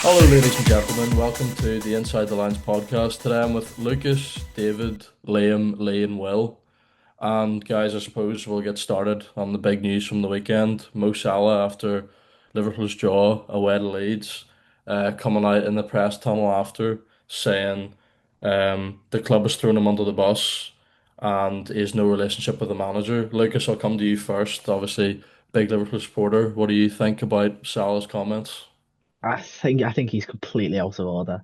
Hello, ladies and gentlemen. Welcome to the Inside the Lines podcast. Today I'm with Lucas, David, Liam, Lee, and Will. And guys, I suppose we'll get started on the big news from the weekend. Mo Salah, after Liverpool's draw away to Leeds, coming out in the press tunnel after saying the club has thrown him under the bus and he has no relationship with the manager. Lucas, I'll come to you first. Obviously, big Liverpool supporter. What do you think about Salah's comments? I think he's completely out of order.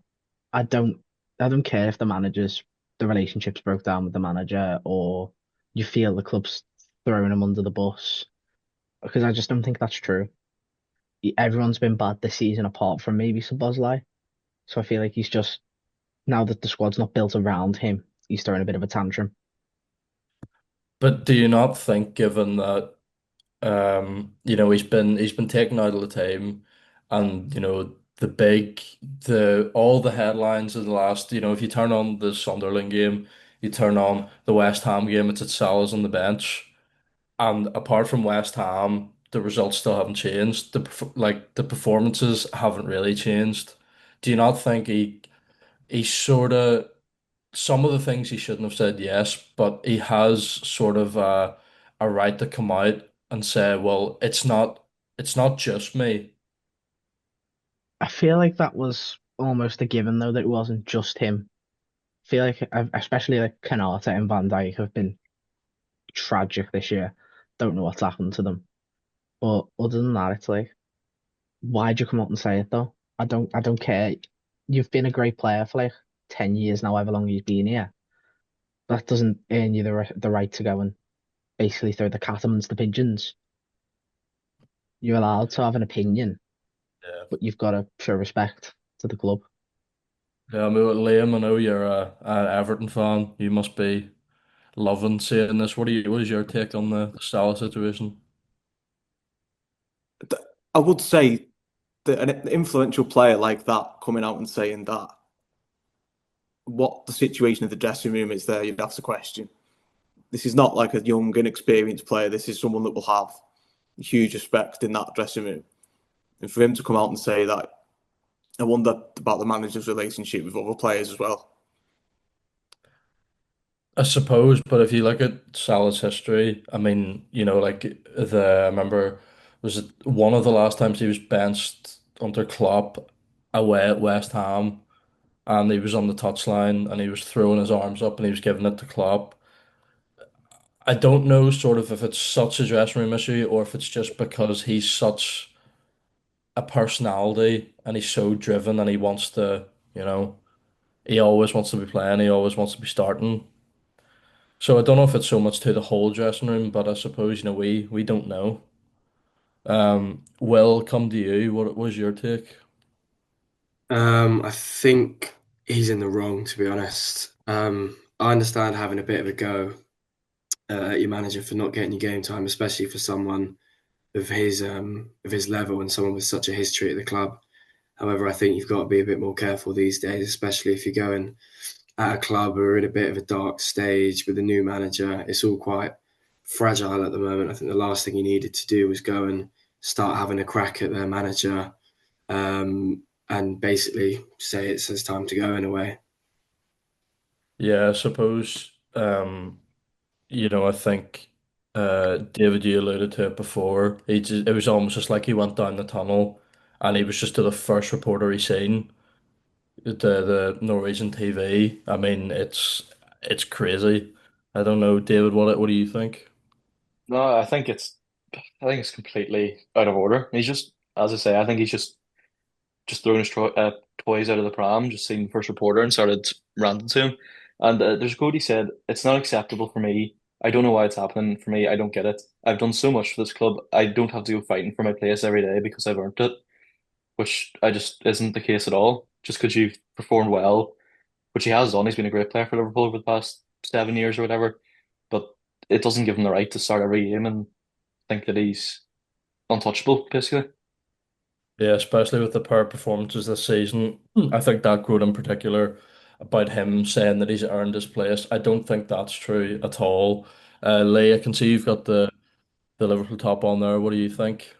I don't I don't care if the relationships broke down with the manager or you feel the club's throwing him under the bus because I just don't think that's true. Everyone's been bad this season apart from maybe Szoboszlai. So I feel like he's just now that the squad's not built around him, he's throwing a bit of a tantrum. But do you not think, given that he's been taken out of the team, and the all the headlines of the last, if you turn on the Sunderland game, you turn on the West Ham game, it's at Salah's on the bench, and apart from West Ham, the results still haven't changed. The performances haven't really changed. Do you not think he sort of some of the things he shouldn't have said, yes, but he has sort of a right to come out and say, well, it's not just me. I feel like that was almost a given though that it wasn't just him. I feel like especially like Kanata and Van Dijk have been tragic this year. Don't know what's happened to them. But other than that, it's like, why'd you come out and say it though? I don't care. You've been a great player for like 10 years now, however long you've been here. That doesn't earn you the right to go and basically throw the cat amongst the pigeons. You're allowed to have an opinion, Yeah. but you've got to show respect to the club. Yeah, I mean, Liam, I know you're a Everton fan. You must be loving seeing this. What is your take on the Salah situation? I would say that an influential player like that coming out and saying that what the situation of the dressing room is there, you'd have to question. This is not like a young, inexperienced player. This is someone that will have huge respect in that dressing room. And for him to come out and say that, I wonder about the manager's relationship with other players as well. I suppose, but if you look at Salah's history, I mean, I remember, was it one of the last times he was benched under Klopp away at West Ham, and he was on the touchline and he was throwing his arms up and he was giving it to Klopp. I don't know sort of if it's such a dressing room issue or if it's just because he's such a personality and he's so driven and he wants to, you know, he always wants to be playing, he always wants to be starting. So I don't know if it's so much to the whole dressing room, but I suppose, we don't know. Will, come to you. What was your take? I think he's in the wrong, to be honest. I understand having a bit of a go at your manager for not getting your game time, especially for someone of his level and someone with such a history at the club. However, I think you've got to be a bit more careful these days, especially if you're going at a club who are in a bit of a dark stage with a new manager. It's all quite fragile at the moment. I think the last thing he needed to do was go and start having a crack at their manager and basically say it's his time to go in a way. Yeah, I suppose, I think David, you alluded to it before. It was almost just like he went down the tunnel and he was just to the first reporter he seen, the Norwegian TV. I mean, it's crazy. I don't know, David, what do you think? No, I think it's completely out of order. He's just, as I say, I think he's just throwing his toys out of the pram, just seen the first reporter and started ranting to him. And there's a quote he said, "It's not acceptable for me. I don't know why it's happening for me. I don't get it. I've done so much for this club. I don't have to go fighting for my place every day because I've earned it," which I just isn't the case at all. Just because you've performed well, which he has done. He's been a great player for Liverpool over the past 7 years or whatever. But it doesn't give him the right to start every game and think that he's untouchable, basically. Yeah, especially with the poor performances this season. I think that quote in particular about him saying that he's earned his place, I don't think that's true at all. Lee, I can see you've got the Liverpool top on there. What do you think?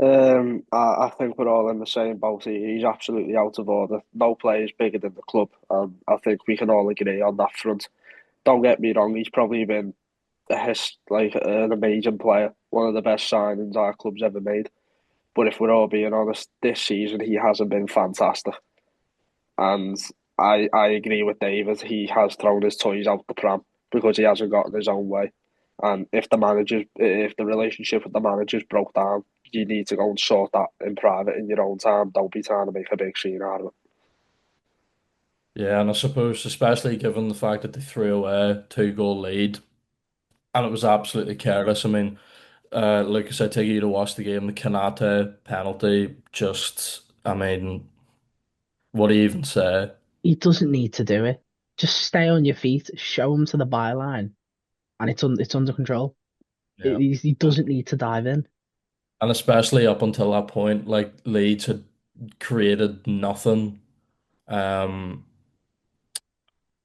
I think we're all in the same boat. He's absolutely out of order. No player is bigger than the club. I think we can all agree on that front. Don't get me wrong, he's probably been like an amazing player, one of the best signings our club's ever made. But if we're all being honest, this season he hasn't been fantastic. And I agree with David. He has thrown his toys out the pram because he hasn't gotten his own way. And if the relationship with the managers broke down, you need to go and sort that in private in your own time. Don't be trying to make a big scene out of it. Yeah, and I suppose especially given the fact that they threw away a two-goal lead and it was absolutely careless. I mean, Lucas, I take you to watch the game. The Kanate penalty, just, I mean, what do you even say? He doesn't need to do it. Just stay on your feet, show him to the byline, and it's under control. Yeah. He doesn't need to dive in. And especially up until that point, like Leeds had created nothing. Um,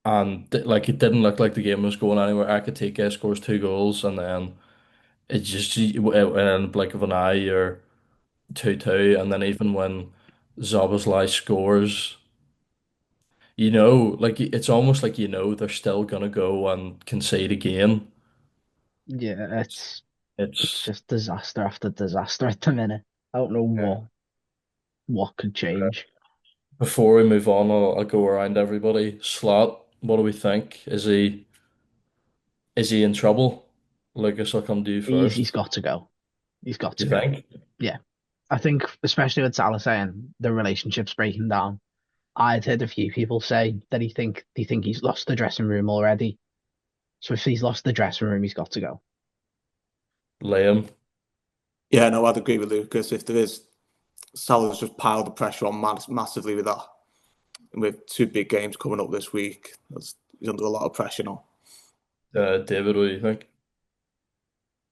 and like it didn't look like the game was going anywhere. Akatike scores two goals, and then it just in a blink of an eye, you're 2-2, and then even when Szoboszlai scores, like it's almost like they're still gonna go and concede again. Yeah, It's it's it's just disaster after disaster at the minute. I don't know yeah. what could change. Before we move on, I'll go around everybody. Slot, what do we think? Is he in trouble? Lucas, I'll come to you He's first. got to go. He's got to You go. think? Yeah, I think especially with Salah saying the relationship's breaking down. I'd heard a few people say that they think he's lost the dressing room already. So if he's lost the dressing room, he's got to go. Liam, Yeah, no, I'd agree with Lucas. If there is, Salah's just piled the pressure on massively with that. And with two big games coming up this week, he's under a lot of pressure now. David, what do you think?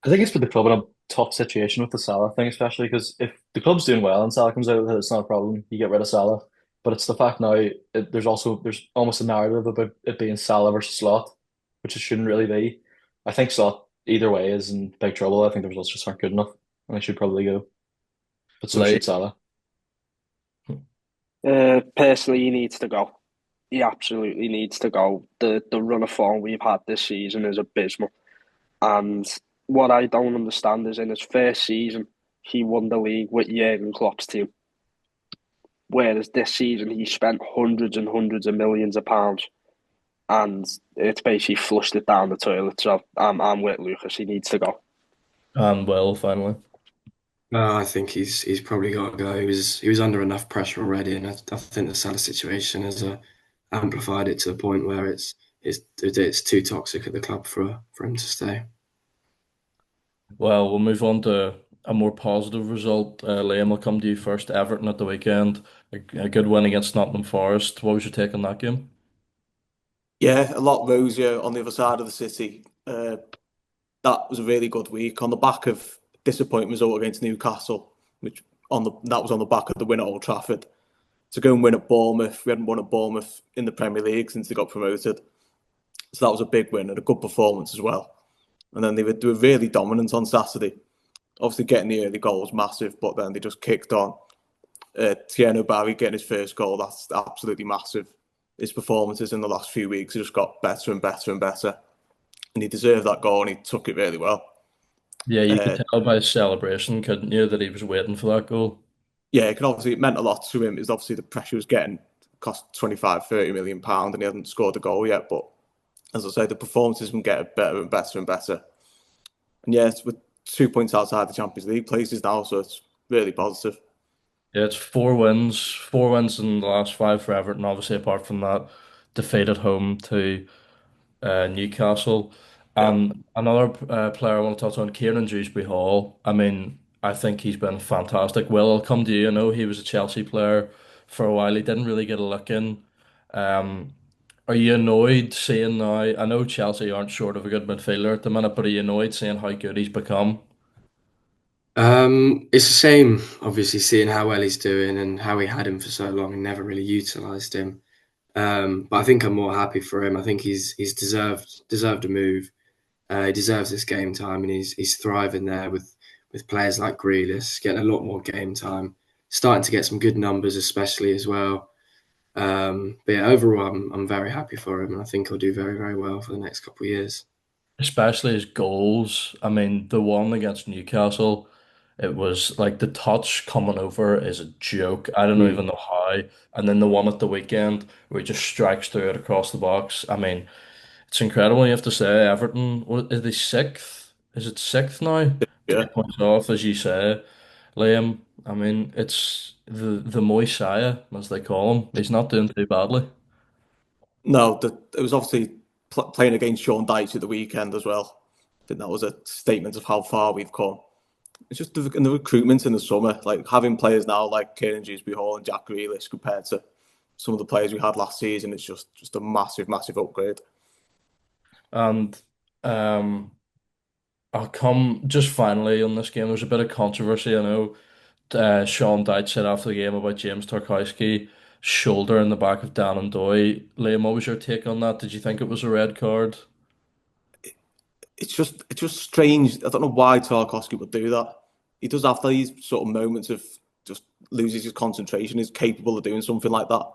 I think it's put the club in a tough situation with the Salah thing, especially because if the club's doing well and Salah comes out with it, it's not a problem. You get rid of Salah. But it's the fact now there's almost a narrative about it being Salah versus Slot, which it shouldn't really be. I think Slot either way is in big trouble. I think the results just aren't good enough, and I should probably go. But so Like, should Salah. Personally, he needs to go. He absolutely needs to go. The run of form we've had this season is abysmal. And what I don't understand is in his first season, he won the league with Jurgen Klopp's team. Whereas this season, he spent hundreds and hundreds of millions of pounds, and it's basically flushed it down the toilet. So I'm with Lucas. He needs to go. and Will finally. I think he's probably got to go. He was under enough pressure already, and I think the Salah situation has amplified it to the point where it's too toxic at the club for him to stay. Well, we'll move on to a more positive result. Liam, I'll come to you first. Everton at the weekend, a good win against Nottingham Forest. What was your take on that game? Yeah, a lot rosier on the other side of the city. That was a really good week on the back of disappointing result against Newcastle, which that was on the back of the win at Old Trafford. To go and win at Bournemouth, we hadn't won at Bournemouth in the Premier League since they got promoted, so that was a big win and a good performance as well. And then they were really dominant on Saturday. Obviously, getting the early goal was massive, but then they just kicked on. Tieno Barry getting his first goal, that's absolutely massive. His performances in the last few weeks have just got better and better and better. And he deserved that goal and he took it really well. Yeah, you could Uh, tell by his celebration, couldn't you, that he was waiting for that goal. yeah, it meant a lot to him. It's obviously the pressure was getting cost 25-30 million pounds and he hadn't scored a goal yet. But as I say, the performances can get better and better and better. And yeah, it's with 2 points outside the Champions League places now, so it's really positive. Yeah, it's four wins in the last five for Everton. Obviously, apart from that defeat at home to Newcastle. Yeah. And another player I want to touch on, Kieran Dewsbury Hall. I mean, I think he's been fantastic. Will, I'll come to you. I know he was a Chelsea player for a while. He didn't really get a look in. Um, are you annoyed seeing now? I know Chelsea aren't short of a good midfielder at the minute, but are you annoyed seeing how good he's become? It's a shame, obviously, seeing how well he's doing and how we had him for so long and never really utilised him. But I think I'm more happy for him. I think he's deserved a move. He deserves this game time, and he's thriving there with with players like Grealish getting a lot more game time, starting to get some good numbers, especially as well. But yeah, overall, I'm very happy for him, and I think he'll do very, very well for the next couple of years. Especially his goals. I mean, the one against Newcastle, it was like the touch coming over is a joke. I don't Mm. even know how. And then the one at the weekend where he just strikes through it across the box. I mean, it's incredible. You have to say, Everton, what is they sixth? Is it sixth now? Yeah. 3 points off, as you say, Liam. I mean, it's the Moisaya, as they call him. He's not doing too badly. No, it was obviously playing against Sean Dyche at the weekend as well. I think that was a statement of how far we've come. It's just the recruitment in the summer, like having players now like Kieran Dewsbury Hall and Jack Grealish compared to some of the players we had last season. It's just a massive, massive upgrade. And um, I'll come just finally on this game. There was a bit of controversy. I know Sean Dyche said after the game about James Tarkowski shoulder in the back of Dan and Doy. Liam, what was your take on that? Did you think it was a red card? It's just strange. I don't know why Tarkowski would do that. He does have these sort of moments of just loses his concentration. He's capable of doing something like that,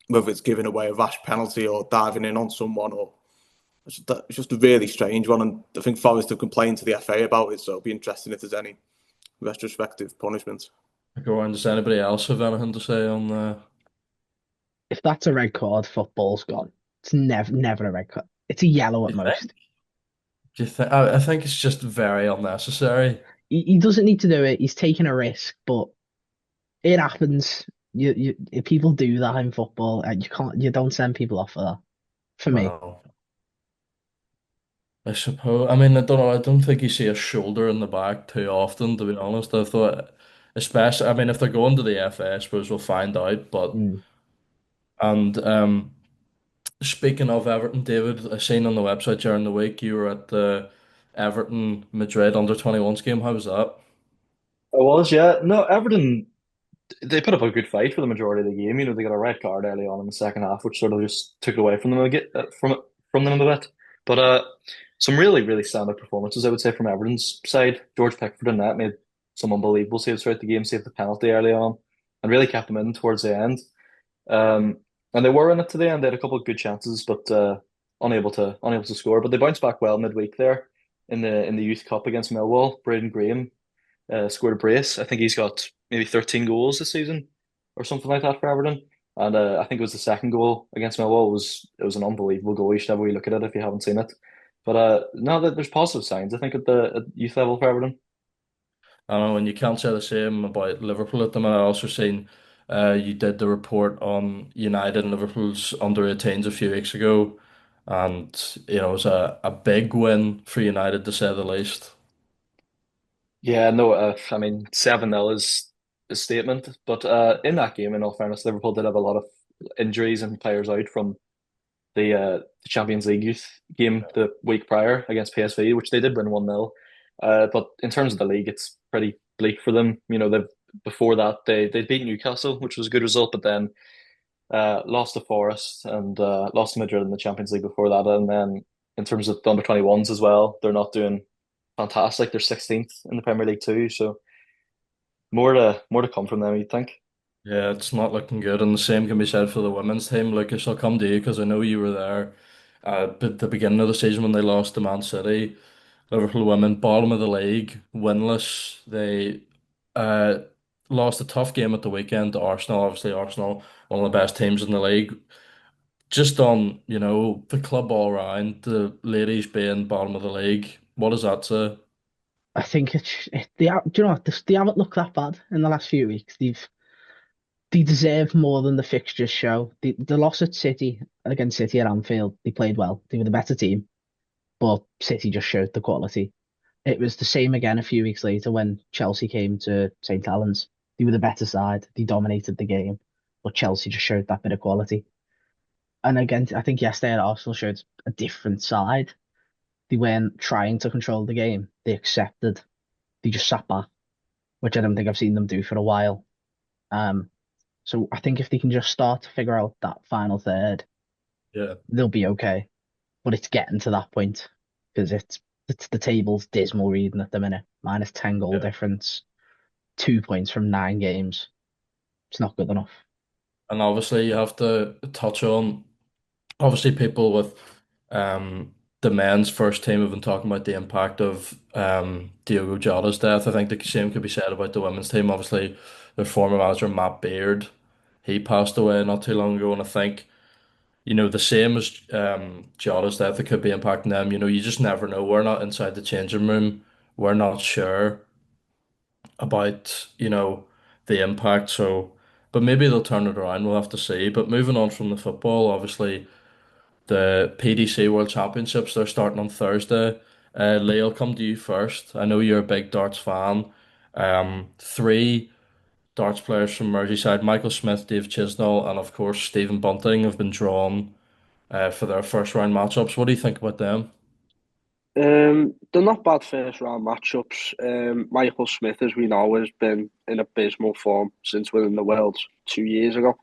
whether it's giving away a rash penalty or diving in on someone, or it's just a really strange one. And I think Forest have complained to the FA about it, so it'll be interesting if there's any retrospective punishment. Go on, does anybody else have anything to say on If that's a red card, football's gone. It's never a red card. It's a yellow do at you think? most. Do you think? I think it's just very unnecessary. He doesn't need to do it. He's taking a risk, but it happens. If people do that in football, and you don't send people off for that. For me. Well, I suppose. I mean, I don't know. I don't think you see a shoulder in the back too often, to be honest. I thought, especially, I mean, if they're going to the FA, I suppose we'll find out. But Mm. and speaking of Everton, David, I seen on the website during the week you were at the Everton Madrid under 21s game. How was that? I was, yeah. No, Everton, they put up a good fight for the majority of the game. You know, they got a red card early on in the second half, which sort of just took it away from them from them a bit. But some really, really standout performances, I would say, from Everton's side. George Pickford and that made some unbelievable saves throughout the game, saved the penalty early on, and really kept them in towards the end. Um, and they were in it to the end. They had a couple of good chances, but unable to score. But they bounced back well midweek there in the Youth Cup against Millwall. Braden Graham scored a brace. I think he's got maybe 13 goals this season or something like that for Everton. And I think it was the second goal against Millwall. It was an unbelievable goal. You should have a wee look at it if you haven't seen it. But no, there's positive signs, I think, at youth level for Everton. I know, and you can't say the same about Liverpool at the minute. I also seen you did the report on United and Liverpool's under 18s a few weeks ago, and it was a big win for United to say the least. Yeah, no, I mean 7-0 is a statement, but in that game, in all fairness, Liverpool did have a lot of injuries and players out from the Champions League youth game the week prior against PSV, which they did win 1-0. But in terms of the league, it's pretty bleak for them. You know, they've before that they beat Newcastle, which was a good result, but then lost to Forest and lost to Madrid in the Champions League before that. And then in terms of the under 21s as well, they're not doing fantastic. They're 16th in the Premier League too, so more to come from them, you'd think. Yeah, it's not looking good, and the same can be said for the women's team. Lucas, I'll come to you because I know you were there at the beginning of the season when they lost to Man City. Liverpool women, bottom of the league, winless. They uh, lost a tough game at the weekend to Arsenal. Obviously, Arsenal, one of the best teams in the league. Just on, the club all round, the ladies being bottom of the league. What does that say? I think do you know what? They haven't looked that bad in the last few weeks. They deserve more than the fixtures show. The loss at City against City at Anfield, they played well. They were the better team, but City just showed the quality. It was the same again a few weeks later when Chelsea came to St. Helens. They were the better side. They dominated the game, but Chelsea just showed that bit of quality. And again, I think yesterday Arsenal showed a different side. They weren't trying to control the game. They accepted. They just sat back, which I don't think I've seen them do for a while. Um, so I think if they can just start to figure out that final third, Yeah. they'll be okay. But it's getting to that point because the table's dismal reading at the minute. Minus 10 goal Yeah. difference, 2 points from 9 games. It's not good enough. And obviously, you have to touch on obviously people with um the men's first team have been talking about the impact of Diogo Jota's death. I think the same could be said about the women's team. Obviously, their former manager Matt Beard, he passed away not too long ago, and I think the same as Jota's death, it could be impacting them. You just never know. We're not inside the changing room. We're not sure about the impact. So, but maybe they'll turn it around. We'll have to see. But moving on from the football, obviously. The PDC World Championships, they're starting on Thursday. Lee, I'll come to you first. I know you're a big darts fan. Three darts players from Merseyside, Michael Smith, Dave Chisnall, and of course Stephen Bunting have been drawn for their first round matchups. What do you think about them? They're not bad first round matchups. Michael Smith, as we know, has been in abysmal form since winning the Worlds 2 years ago.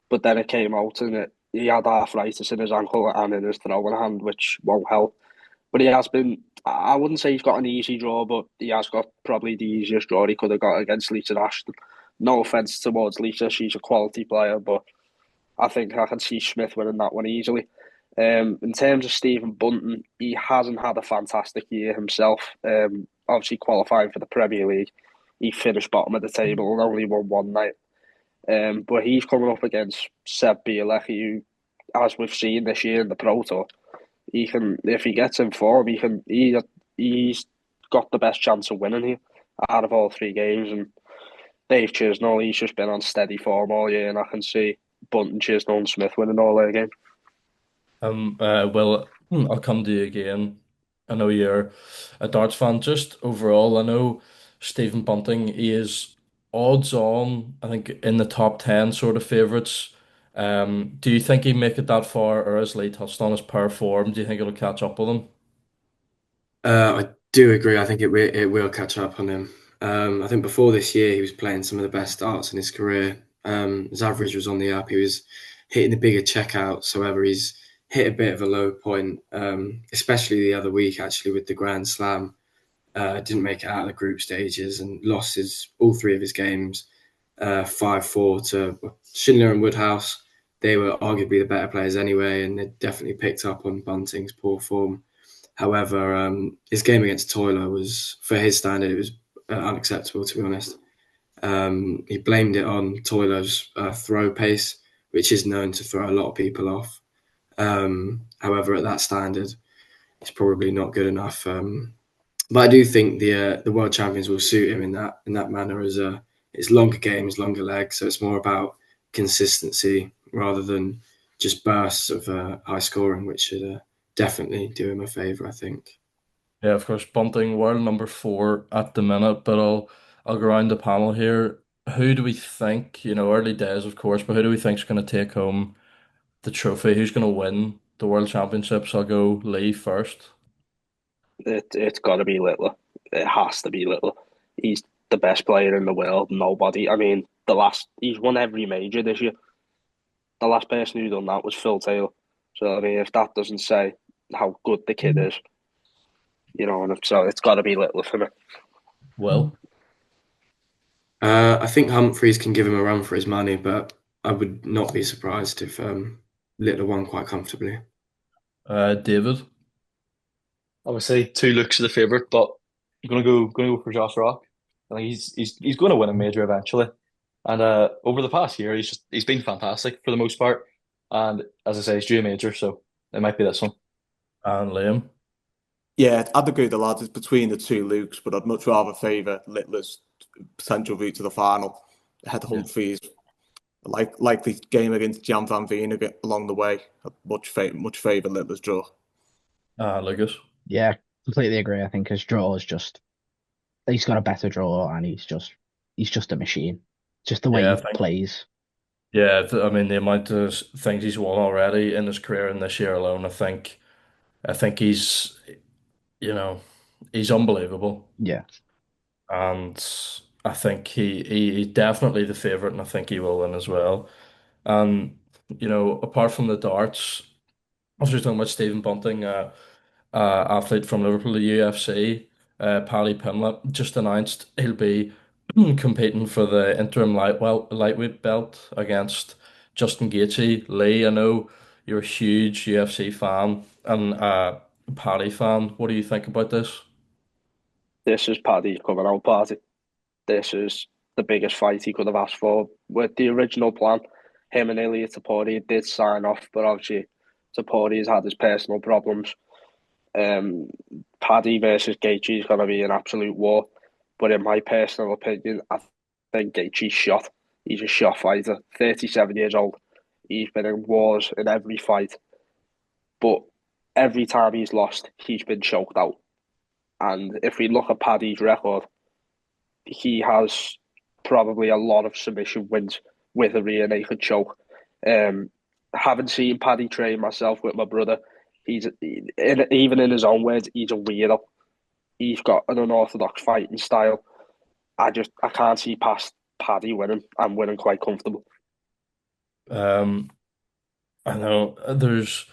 But then it came out and he had arthritis in his ankle and in his throwing hand, which won't help. But he has been, I wouldn't say he's got an easy draw, but he has got probably the easiest draw he could have got against Lisa Ashton. No offence towards Lisa, she's a quality player, but I think I can see Smith winning that one easily. In terms of Stephen Bunton, he hasn't had a fantastic year himself. Obviously qualifying for the Premier League, he finished bottom of the table and only won one night. But he's coming up against Seb Bialecki, who, as we've seen this year in the Pro Tour, he can, if he gets in form, he's got the best chance of winning here out of all three games. And Dave Chisnall, he's just been on steady form all year, and I can see Bunton, Chisnall, and Smith winning all their games. Well, I'll come to you again. I know you're a darts fan. Just overall, I know Stephen Bunting, he is odds on, I think, in the top 10 sort of favourites. Do you think he'd make it that far, or as Lee touched on his poor form, do you think it'll catch up with him? I do agree. I think it will catch up on him. I think before this year, he was playing some of the best darts in his career. His average was on the up. He was hitting the bigger checkouts. However, he's hit a bit of a low point, especially the other week, actually, with the Grand Slam. Didn't make it out of the group stages and lost all three of his games 5-4 to Schindler and Woodhouse. They were arguably the better players anyway, and they definitely picked up on Bunting's poor form. However, his game against Toiler was, for his standard, it was unacceptable, to be honest. He blamed it on Toiler's throw pace, which is known to throw a lot of people off. However, at that standard, it's probably not good enough. But I do think the world champions will suit him in that manner, as it's longer games, longer legs, so it's more about consistency rather than just bursts of high scoring, which should definitely do him a favour, I think. Yeah, of course, Bunting, world number 4 at the minute, but I'll go around the panel here. Who do we think, early days, of course, but who do we think is going to take home the trophy? Who's going to win the World Championships? I'll go Lee first. It's got to be Littler. It has to be Littler. He's the best player in the world. Nobody. I mean, he's won every major this year. The last person who done that was Phil Taylor. So I mean, if that doesn't say how good the kid is, and so it's got to be Littler for me. Well, I think Humphreys can give him a run for his money, but I would not be surprised if Littler won quite comfortably. David. Obviously, two looks are the favourite, but I'm gonna go for Josh Rock. I think he's going to win a major eventually. And over the past year, he's been fantastic for the most part. And as I say, he's due a major, so it might be this one. And Liam. Yeah, I'd agree with the lads. It's between the two Lukes, but I'd much rather favour Littler's potential route to the final. Had Humphreys likely game against Jan van Veen along the way. I'd much favour Littler's draw. Lucas. Yeah, completely agree. I think his draw is just he's got a better draw and he's just a machine. Just the way Yeah, I he think. plays. Yeah, I mean the amount of things he's won already in his career and this year alone, I think you know, he's unbelievable. Yeah. And I think he's definitely the favourite, and I think he will win as well. And apart from the darts, I was just talking about Stephen Bunting. athlete from Liverpool, the UFC, Paddy Pimblett, just announced he'll be competing for the interim lightweight belt against Justin Gaethje. Lee, I know you're a huge UFC fan and Paddy fan. What do you think about this? This is Paddy's coming out party. This is the biggest fight he could have asked for. With the original plan, him and Ilya Taporia did sign off, but obviously Taporia's had his personal problems. Um, Paddy versus Gaethje is going to be an absolute war. But in my personal opinion, I think Gaethje's shot. He's a shot fighter, 37 years old. He's been in wars in every fight, but every time he's lost, he's been choked out. And if we look at Paddy's record, he has probably a lot of submission wins with a rear naked choke. Um, Having seen Paddy train myself with my brother, even in his own words, he's a weirdo. He's got an unorthodox fighting style. I can't see past Paddy winning. I'm winning quite comfortable. Um, I know there's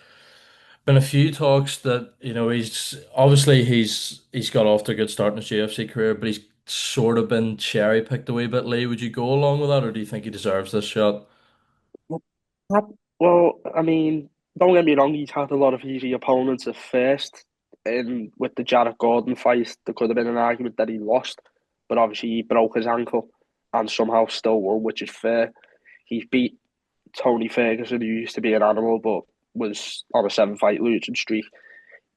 been a few talks that he's got off to a good start in his UFC career, but he's sort of been cherry picked a wee bit. Lee, would you go along with that, or do you think he deserves this shot? Well, I mean, don't get me wrong, he's had a lot of easy opponents at first. And with the Jared Gordon fight, there could have been an argument that he lost, but obviously he broke his ankle and somehow still won, which is fair. He's beat Tony Ferguson, who used to be an animal but was on a 7 fight losing streak.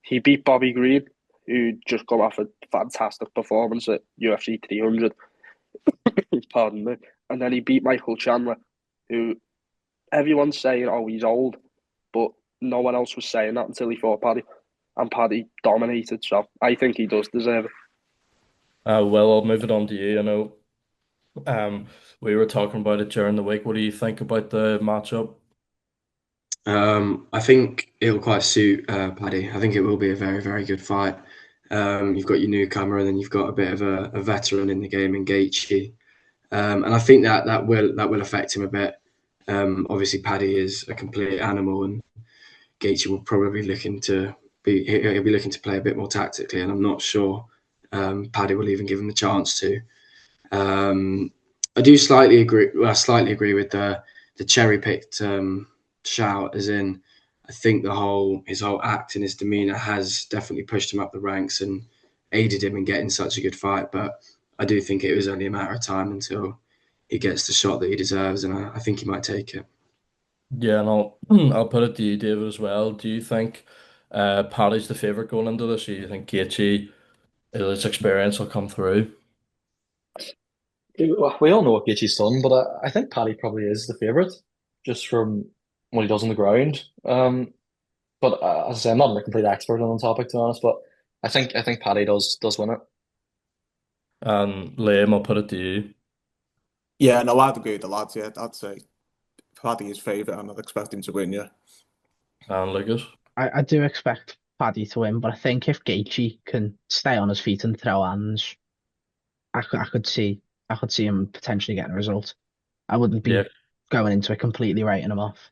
He beat Bobby Green, who just got off a fantastic performance at UFC 300. Pardon me. And then he beat Michael Chandler, who everyone's saying, oh, he's old, but no one else was saying that until he fought Paddy, and Paddy dominated. So I think he does deserve it. Well, I'll move it on to you. I know um, we were talking about it during the week. What do you think about the matchup? I think it'll quite suit Paddy. I think it will be a very, very good fight. You've got your newcomer, and then you've got a bit of a veteran in the game in Gaethje, and I think that will affect him a bit. Obviously, Paddy is a complete animal, and Gaethje will probably he'll be looking to play a bit more tactically, and I'm not sure Paddy will even give him the chance to. I do slightly agree. Well, I slightly agree with the cherry picked shout, as in I think his whole act and his demeanor has definitely pushed him up the ranks and aided him in getting such a good fight. But I do think it was only a matter of time until he gets the shot that he deserves, and I think he might take it. Yeah, and I'll I'll put it to you, David, as well. Do you think Paddy's the favorite going into this, or do you think Gaethje, his experience will come through? We all know what Gaethje's done, but I think Paddy probably is the favourite, just from what he does on the ground. But as I say, I'm not a complete expert on the topic, to be honest. But I think Paddy does win it. And Liam, I'll put it to you. Yeah, no, I'd agree with the lads. Yeah, I'd say Paddy is favourite, and I'd expect him to win. Yeah, And Lucas. I do expect Paddy to win, but I think if Gaethje can stay on his feet and throw hands, I could see him potentially getting a result. I wouldn't Yeah, be going into it completely writing him off.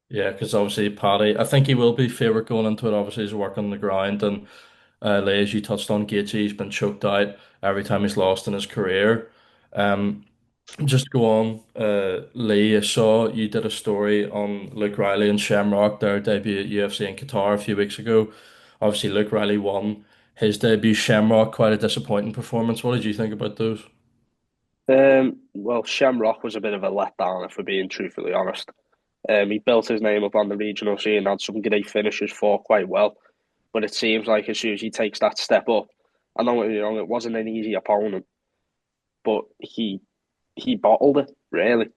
yeah, because obviously Paddy, I think he will be favourite going into it. Obviously, he's working on the ground, and Lee, as you touched on, Gaethje, he's been choked out every time he's lost in his career. Um, just to go on, Lee, I saw you did a story on Luke Riley and Shamrock, their debut at UFC in Qatar a few weeks ago. Obviously, Luke Riley won his debut. Shamrock, quite a disappointing performance. What did you think about those? Well, Shamrock was a bit of a letdown, if we're being truthfully honest. He built his name up on the regional scene, had some great finishes, fought quite well. But it seems like as soon as he takes that step up, I know it wasn't an easy opponent, but he bottled it really.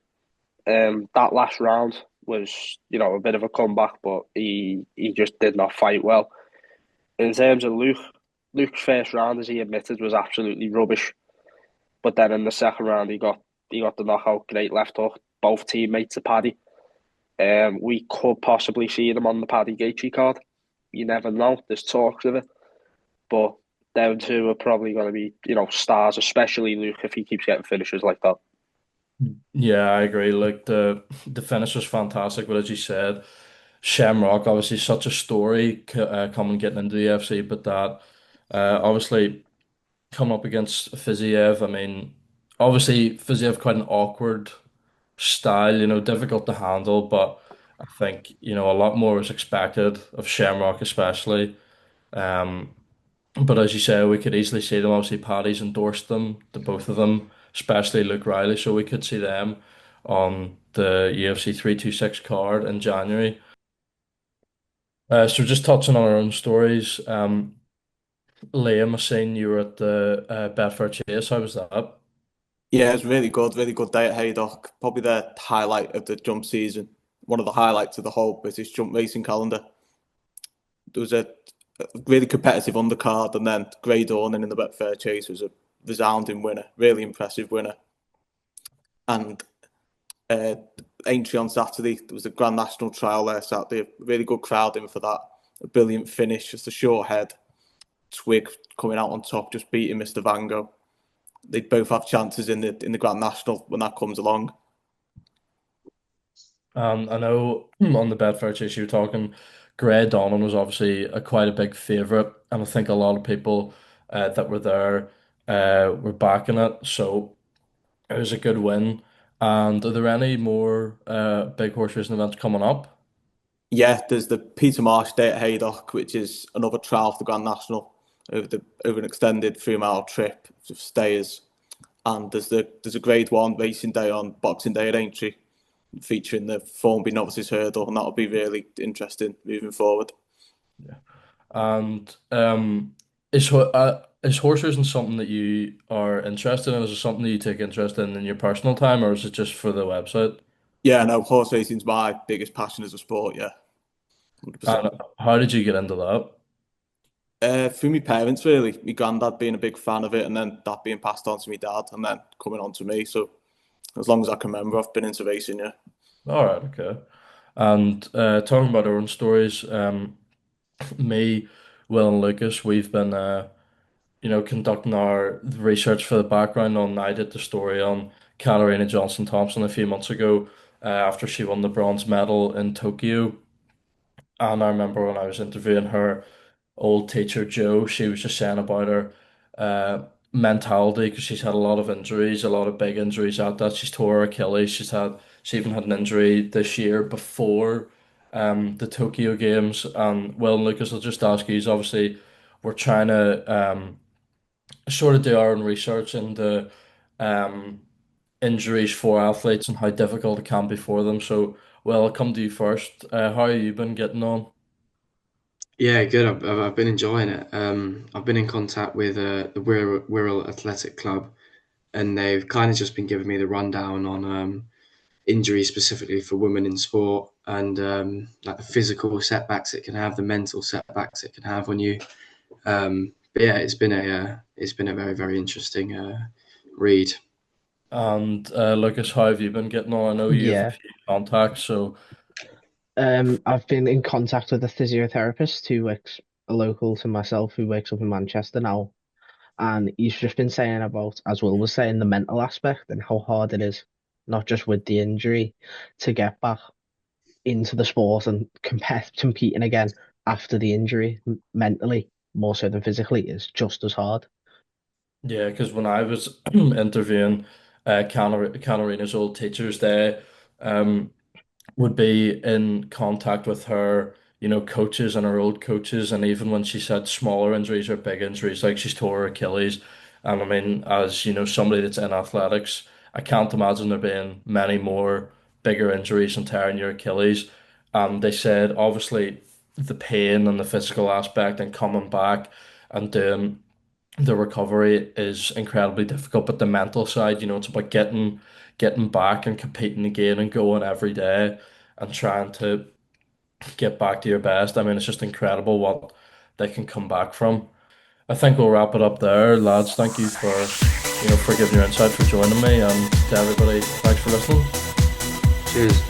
That last round was a bit of a comeback, but he just did not fight well. In terms of Luke's first round, as he admitted, was absolutely rubbish. But then in the second round, he got the knockout, great left hook, both teammates of Paddy. We could possibly see them on the Paddy Gaethje card. You never know. There's talks of it, but them two are probably going to be stars, especially Luke if he keeps getting finishes like that. Yeah, I agree. Like the finish was fantastic, but as you said, Shamrock, obviously such a story coming getting into the UFC, but that obviously coming up against Fiziev. I mean, obviously Fiziev quite an awkward style, difficult to handle, but I think, a lot more was expected of Shamrock especially. Um, but as you say, we could easily see them. Obviously, Paddy's endorsed them, the both of them, especially Luke Riley, so we could see them on the UFC 326 card in January. So just touching on our own stories, Liam, I seen you were at the Betfair Chase. How was that? Yeah, it's really good day at Haydock. Probably the highlight of the jump season, one of the highlights of the whole British jump racing calendar. There was a really competitive undercard, and then Grey Dawning in the Betfair Chase was a resounding winner, really impressive winner. And entry on Saturday, there was a Grand National trial there Saturday, a really good crowd in for that. A brilliant finish, just a short head. Twig coming out on top, just beating Mr. Vango. They both have chances in the Grand National when that comes along. I know on the Betfair Chase you were talking, Grey Dawning was obviously quite a big favourite, and I think a lot of people that were there were backing it, so it was a good win. And are there any more big horse racing events coming up? Yeah, there's the Peter Marsh Day at Haydock, which is another trial for the Grand National over an extended 3 mile trip of stayers. And there's a Grade One racing day on Boxing Day at Aintree, featuring the Formby Novices Hurdle, and that'll be really interesting moving forward. And is horse racing something that you are interested in? Is it something that you take interest in your personal time, or is it just for the website? Yeah, no, horse racing's my biggest passion as a sport. Yeah, 100%. And how did you get into that? Through my parents, really. My granddad being a big fan of it, and then that being passed on to my dad, and then coming on to me. So as long as I can remember, I've been into racing. Yeah. All right, okay. And talking about our own stories, me, Will, and Lucas, we've been conducting our research for the background on. I did the story on Katarina Johnson Thompson a few months ago after she won the bronze medal in Tokyo. And I remember when I was interviewing her old teacher, Joe, she was just saying about her mentality because she's had a lot of injuries, a lot of big injuries at that. She's tore her Achilles. She even had an injury this year before the Tokyo Games. And well, Lucas, I'll just ask you, obviously we're trying to sort of do our own research into um, injuries for athletes and how difficult it can be for them. So, well, I'll come to you first. How have you been getting on? Yeah, good. I've been enjoying it. I've been in contact with the Wirral Athletic Club, and they've kind of just been giving me the rundown on injuries specifically for women in sport, and like the physical setbacks it can have, the mental setbacks it can have on you. But yeah, it's been a very very interesting read. And Lucas, how have you been getting on? I know you have a Yeah. few contacts, so I've been in contact with a physiotherapist who works local to myself, who works up in Manchester now, and he's just been saying about, as Will was saying, the mental aspect and how hard it is, not just with the injury, to get back into the sport and competing again after the injury, mentally more so than physically, is just as hard. yeah, because when I was interviewing Canarina's old teachers, they um, would be in contact with her, coaches and her old coaches, and even when she said smaller injuries or big injuries, like she's tore her Achilles. And I mean, as somebody that's in athletics, I can't imagine there being many more bigger injuries than tearing your Achilles. And they said obviously the pain and the physical aspect and coming back and doing the recovery is incredibly difficult, but the mental side, it's about getting back and competing again and going every day and trying to get back to your best. I mean, it's just incredible what they can come back from. I think we'll wrap it up there, lads. Thank you for giving your insight, for joining me, and to everybody, thanks for listening. Cheers.